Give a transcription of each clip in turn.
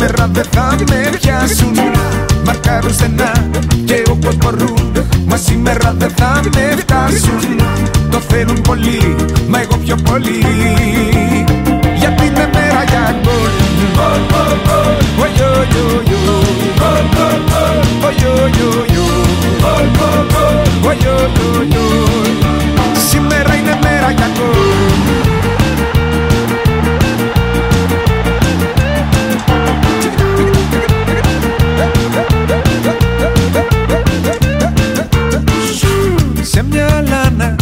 Σήμερα δεν θα με πιάσουν. Μαρκάρουν στενά και όπως μπορούν, μα σήμερα δεν θα με φτάσουν. Το θέλουν πολύ, μα εγώ πιο πολύ, γιατί είναι μέρα για γκολ. Σήμερα είναι μέρα για γκολ. Σε μια λάνα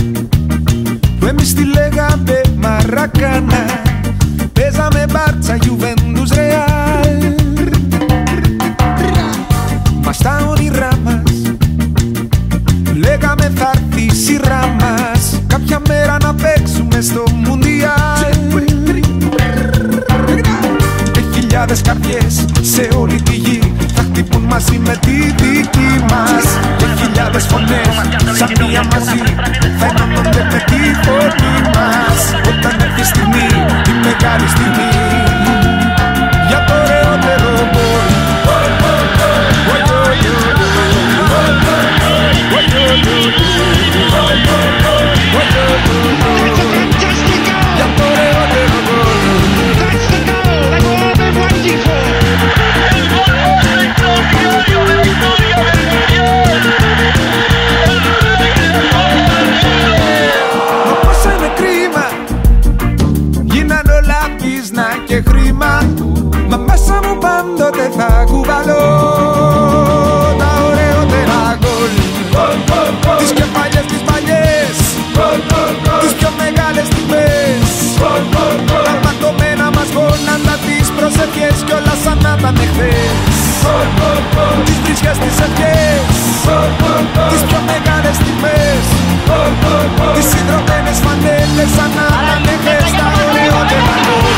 που εμείς τη λέγαμε Μαρακάνα, παίζαμε Μπάρτσα, Γιουβέντους, Ρεάλ. Μα στα όνειρά μας λέγαμε θα έρθει η σειρά μας, κάποια μέρα να παίξουμε στο Μουντιάλ. Και χιλιάδες καρδιές σε όλη τη γη θα χτυπούν μαζί με τη δική μας. Και χιλιάδες φωνές σαν μία μαζί θα ενώνονται με τη φωνή μας. Όταν έρθει η στιγμή, η μεγάλη στιγμή για το ωραιότερο γκολ. Για το ωραιότερο γκολ. That's the goal they've all been waiting for. Μα πόσο είναι κρίμα, γίναν όλα πίσνα και χρήμα, μα μέσα μου πάντοτε θα κουβαλώ τα ωραιότερα γκολ. Τις πιο παλιές, τις παλιές, τις πιο μεγάλες στιγμές, τα ματωμένα μας γόνατα, τις προσευχές κι όλα σαν να ήταν χθες. Τις βρισιές, τις ευχές, τις πιο μεγάλες στιγμές, τις συνδρομένες φανέλες σαν να ήταν χθες. Τα ωραιότερα γκολ.